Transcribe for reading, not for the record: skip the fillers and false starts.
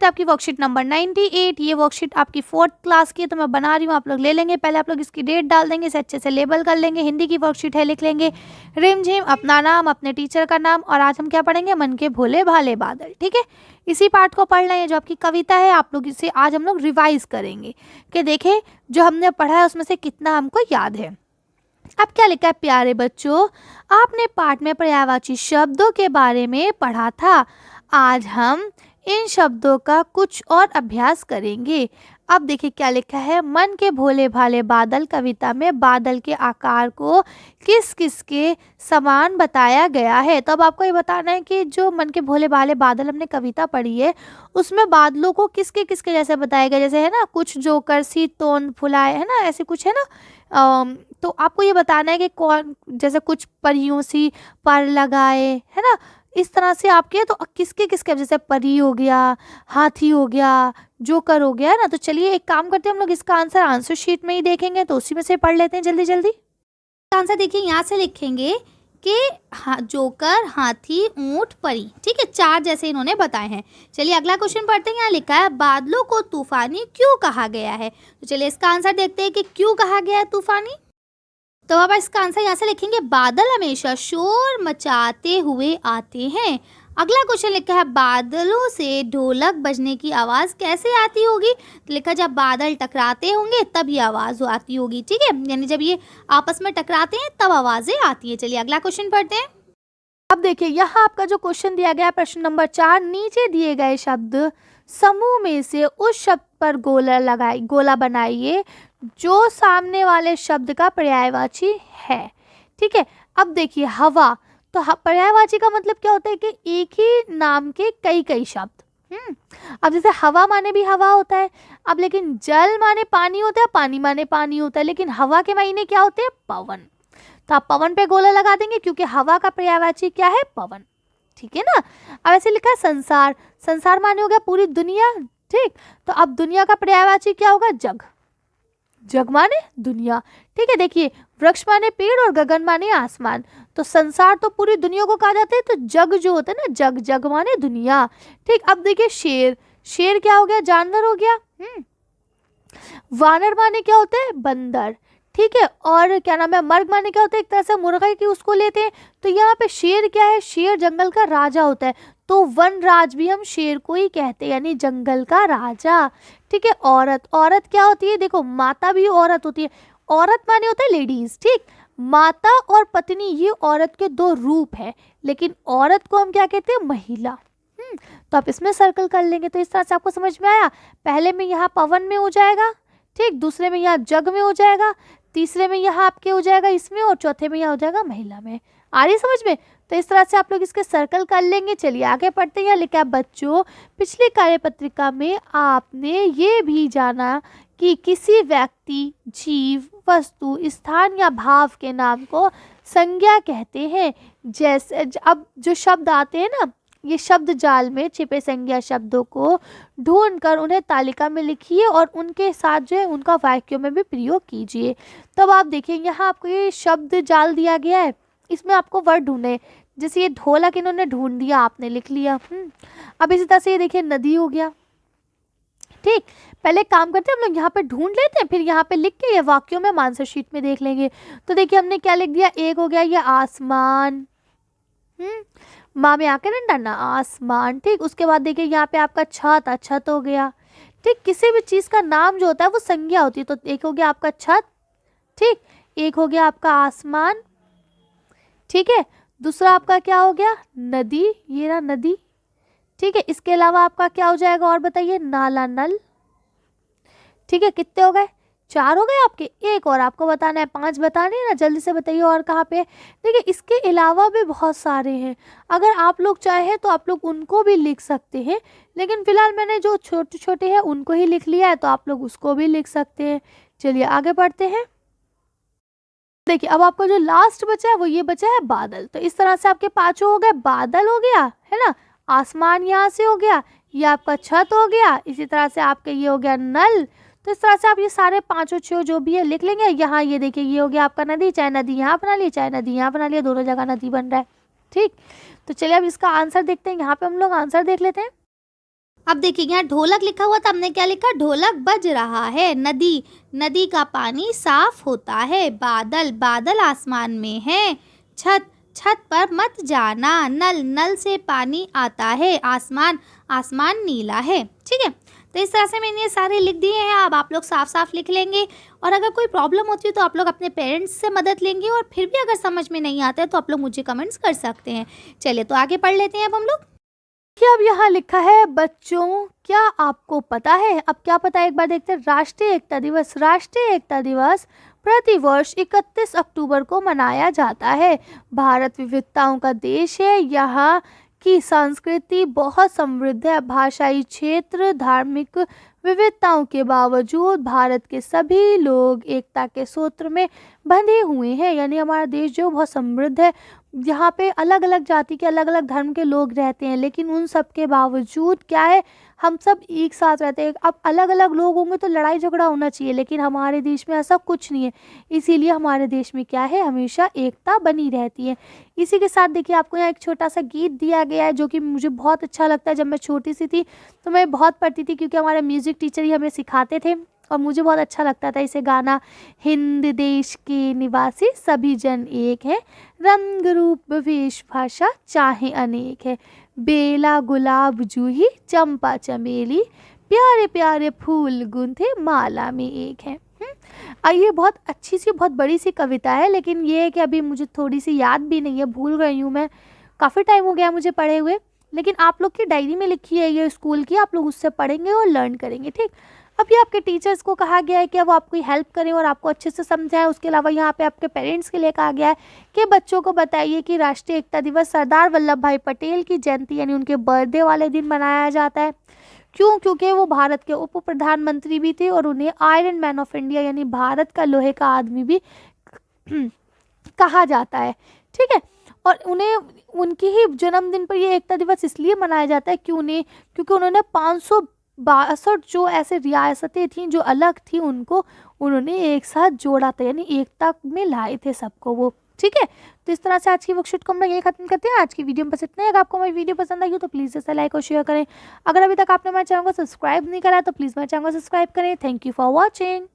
आपकी worksheet number 98। ये worksheet आपकी 4th क्लास की है, तो मैं बना रही हूँ, आप लोग ले लेंगे। पहले आप लोग इसकी डेट डाल देंगे, इसे अच्छे से लेबल कर लेंगे। हिंदी की वर्कशीट है, लिख लेंगे रिमझिम, अपना नाम, अपने टीचर का नाम, और आज हम क्या पढ़ेंगे, मन के भोले भाले बादल। ठीक है, इसी पार्ट को पढ़ना है। जो आपकी कविता है, आप लोग इसे आज हम लोग रिवाइज करेंगे कि देखें जो हमने पढ़ा है उसमें से कितना हमको याद है। अब क्या लिखा है, प्यारे बच्चों, आपने पाठ में पर्यायवाची शब्दों के बारे में पढ़ा था। आज हम इन शब्दों का कुछ और अभ्यास करेंगे। अब देखिए क्या लिखा है, मन के भोले भाले बादल कविता में बादल के आकार को किस किस के समान बताया गया है। तो अब आपको ये बताना है कि जो मन के भोले भाले बादल हमने कविता पढ़ी है उसमें बादलों को किसके किसके जैसे बताया गया, जैसे है ना कुछ जोकर सी तोंद फुलाए, है ना, ऐसे कुछ है ना। तो आपको ये बताना है कि कौन, जैसे कुछ परियों सी पर लगाए, है ना, इस तरह से आपके तो किसके किसके, जैसे परी हो गया, हाथी हो गया, जोकर हो गया, है ना। तो चलिए एक काम करते हैं, हम लोग इसका आंसर शीट में ही देखेंगे, तो उसी में से पढ़ लेते हैं जल्दी जल्दी। आंसर देखिए, यहाँ से लिखेंगे कि जोकर, हाथी, ऊंट, परी। ठीक है, 4 जैसे इन्होंने बताए हैं। चलिए अगला क्वेश्चन पढ़ते हैं। यहाँ लिखा है बादलों को तूफानी क्यों कहा गया है। तो चलिए इसका आंसर देखते हैं कि क्यों कहा गया है तूफानी। तो अब इसका आंसर यहाँ से लिखेंगे, बादल हमेशा शोर मचाते हुए आते हैं। अगला क्वेश्चन लिखा है बादलों से ढोलक बजने की आवाज़ कैसे आती होगी। तो लिखा जब बादल टकराते होंगे तब ये आवाज़ आती होगी। ठीक है, यानी जब ये आपस में टकराते हैं तब आवाज़ें आती हैं। चलिए अगला क्वेश्चन पढ़ते हैं। अब देखिए यहाँ आपका जो क्वेश्चन दिया गया है, प्रश्न नंबर 4, नीचे दिए गए शब्द समूह में से उस शब्द पर गोला बनाइए जो सामने वाले शब्द का पर्यायवाची है। ठीक है, अब देखिए हवा, तो पर्यायवाची का मतलब क्या होता है कि एक ही नाम के कई कई शब्द। अब जैसे हवा माने भी हवा होता है, अब लेकिन जल माने पानी होता है, पानी माने पानी होता है, लेकिन हवा के मायने क्या होते हैं, पवन। तो आप पवन पे गोला लगा देंगे क्योंकि हवा का पर्यायवाची क्या है, पवन। ठीक है ना। अब ऐसे लिखा है संसार, संसार माने हो गया पूरी दुनिया। ठीक, तो अब दुनिया का पर्यायवाची क्या होगा, जग, जग माने दुनिया। ठीक है, देखिए वृक्ष माने पेड़ और गगन माने आसमान, तो संसार तो पूरी दुनिया को कहा जाता है, तो जग जो होता है ना, जग, जग माने दुनिया। ठीक, अब देखिए शेर, शेर क्या हो गया, जानवर हो गया। वानर माने क्या होता है, बंदर। ठीक है, और क्या नाम है, मर्ग माने क्या होता है, एक तरह से मुर्गा की उसको लेते हैं। तो यहाँ पे शेर क्या है, शेर जंगल का राजा होता है, तो वन राज भी हम शेर को ही कहते हैं, यानी जंगल का राजा। ठीक है, औरत, औरत क्या होती है, देखो माता भी औरत होती है, औरत माने होता है लेडीज। ठीक, माता और पत्नी ये औरत के 2 रूप है, लेकिन औरत को हम क्या कहते हैं, महिला। तो आप इसमें सर्कल कर लेंगे। तो इस तरह से आपको समझ में आया, पहले में यहाँ पवन में हो जाएगा, ठीक, दूसरे में यहाँ जग में हो जाएगा, तीसरे में यहाँ आपके हो जाएगा इसमें, और चौथे में यहाँ हो जाएगा महिला में। आ रही समझ में। तो इस तरह से आप लोग इसके सर्कल कर लेंगे। चलिए आगे पढ़ते हैं। लिखा है बच्चों, पिछली कार्यपत्रिका में आपने ये भी जाना कि किसी व्यक्ति, जीव, वस्तु, स्थान या भाव के नाम को संज्ञा कहते हैं। जैसे अब जो शब्द आते हैं ना, ये शब्द जाल में छिपे संज्ञा शब्दों को ढूंढकर उन्हें तालिका में लिखिए और उनके साथ जो है उनका वाक्यों में भी प्रयोग कीजिए। तब आप देखिए यहाँ आपको ये शब्द जाल दिया गया है, इसमें आपको वर्ड ढूंढने, जैसे ये ढोलक इन्होंने ढूंढ दिया, आपने लिख लिया। अब इसी तरह से ये देखिए नदी हो गया। ठीक, पहले काम करते हैं हम लोग यहाँ पे ढूंढ लेते हैं, फिर यहाँ पे लिख के ये वाक्यों में आंसर शीट में देख लेंगे। तो देखिए हमने क्या लिख दिया, एक हो गया ये आसमान, माँ में आके ना डरना, आसमान। ठीक, उसके बाद देखिए यहाँ पे आपका छत, छत हो गया। ठीक, किसी भी चीज़ का नाम जो होता है वो संज्ञा होती है, तो एक हो गया आपका छत। ठीक, एक हो गया आपका आसमान। ठीक है, दूसरा आपका क्या हो गया, नदी, ये रहा नदी। ठीक है, इसके अलावा आपका क्या हो जाएगा और बताइए, नाला, नल। ठीक है, कितने हो गए, 4 हो गए आपके। एक और आपको बताना है, 5 बताने हैं ना, जल्दी से बताइए और कहाँ पे। देखिए इसके अलावा भी बहुत सारे हैं, अगर आप लोग चाहें तो आप लोग उनको भी लिख सकते हैं, लेकिन फिलहाल मैंने जो छोटे छोटे हैं उनको ही लिख लिया है, तो आप लोग उसको भी लिख सकते हैं। चलिए आगे बढ़ते हैं। देखिए अब आपका जो लास्ट बचा है वो ये बचा है बादल। तो इस तरह से आपके 5 हो गए, बादल हो गया, है ना, आसमान यहाँ से हो गया, ये आपका छत हो गया, इसी तरह से आपके ये हो गया नल। तो इस तरह से आप ये सारे 5 6 जो भी है लिख लेंगे। यहाँ ये देखिए ये हो गया आपका नदी, चाहे नदी यहाँ बना लिए चाहे नदी यहाँ बना लिए, दोनों जगह नदी बन रहा है। ठीक, तो चलिए अब इसका आंसर देखते हैं। यहाँ पे हम लोग आंसर देख लेते हैं। अब देखिए यहाँ ढोलक लिखा हुआ था, हमने क्या लिखा, ढोलक बज रहा है। नदी, नदी का पानी साफ होता है। बादल, बादल आसमान में है। छत, छत पर मत जाना। नल, नल से पानी आता है। आसमान, आसमान नीला है। ठीक है, तो इस तरह से मैंने ये सारे लिख दिए हैं। अब आप लोग साफ साफ लिख लेंगे, और अगर कोई प्रॉब्लम होती है तो आप लोग अपने पेरेंट्स से मदद लेंगे, और फिर भी अगर समझ में नहीं आता है तो आप लोग मुझे कमेंट्स कर सकते हैं। चलिए तो आगे पढ़ लेते हैं अब हम लोग। क्या अब यहाँ लिखा है, बच्चों क्या आपको पता है? अब क्या पता है एक बार देखते हैं। राष्ट्रीय एकता दिवस, राष्ट्रीय एकता दिवस प्रतिवर्ष 31 अक्टूबर को मनाया जाता है। भारत विविधताओं का देश है। यहाँ की संस्कृति बहुत समृद्ध है। भाषाई क्षेत्र, धार्मिक विविधताओं के बावजूद भारत के सभी लोग एकता के सूत्र में बंधे हुए हैं। यानी हमारा देश जो बहुत समृद्ध है, यहाँ पे अलग अलग जाति के, अलग अलग धर्म के लोग रहते हैं, लेकिन उन सब के बावजूद क्या है, हम सब एक साथ रहते हैं। अब अलग अलग लोग होंगे तो लड़ाई झगड़ा होना चाहिए, लेकिन हमारे देश में ऐसा कुछ नहीं है। इसीलिए हमारे देश में क्या है, हमेशा एकता बनी रहती है। इसी के साथ देखिए आपको यहाँ एक छोटा सा गीत दिया गया है, जो कि मुझे बहुत अच्छा लगता है। जब मैं छोटी सी थी तो मैं बहुत पढ़ती थी, क्योंकि हमारे म्यूज़िक टीचर ही हमें सिखाते थे, और मुझे बहुत अच्छा लगता था इसे गाना। हिंद देश के निवासी सभी जन एक है, रंग रूप वेश भाषा चाहे अनेक है। बेला गुलाब जूही चंपा चमेली, प्यारे प्यारे फूल गुंथे माला में एक है। ये बहुत अच्छी सी, बहुत बड़ी सी कविता है, लेकिन ये है कि अभी मुझे थोड़ी सी याद भी नहीं है, भूल गई हूँ मैं। काफ़ी टाइम हो गया मुझे पढ़े हुए, लेकिन आप लोग की डायरी में लिखी है ये स्कूल की, आप लोग उससे पढ़ेंगे और लर्न करेंगे। ठीक, अभी आपके टीचर्स को कहा गया है कि वो आपकी हेल्प करें और आपको अच्छे से समझाएं। उसके अलावा यहाँ पे आपके पेरेंट्स के लिए कहा गया है कि बच्चों को बताइए कि राष्ट्रीय एकता दिवस सरदार वल्लभ भाई पटेल की जयंती यानी उनके बर्थडे वाले दिन मनाया जाता है। क्यों? क्योंकि वो भारत के उप प्रधानमंत्री भी थे, और उन्हें आयरन मैन ऑफ इंडिया यानी भारत का लोहे का आदमी भी कहा जाता है। ठीक है, और उन्हें उनकी ही जन्मदिन पर ये एकता दिवस इसलिए मनाया जाता है क्योंकि उन्होंने 562 जो ऐसे रियासतें थीं जो अलग थी, उनको उन्होंने एक साथ जोड़ा था, यानी एकता में लाए थे सबको वो। ठीक है, तो इस तरह से आज की वर्कशीट को हम लोग ये खत्म करते हैं। आज की वीडियो में बस इतना ही। अगर आपको हमारी वीडियो पसंद आई हो तो प्लीज़ इसे लाइक और शेयर करें। अगर अभी तक आपने हमारे चैनल को सब्सक्राइब नहीं करा तो प्लीज़ हमारे चैनल को सब्सक्राइब करें। Thank you for watching.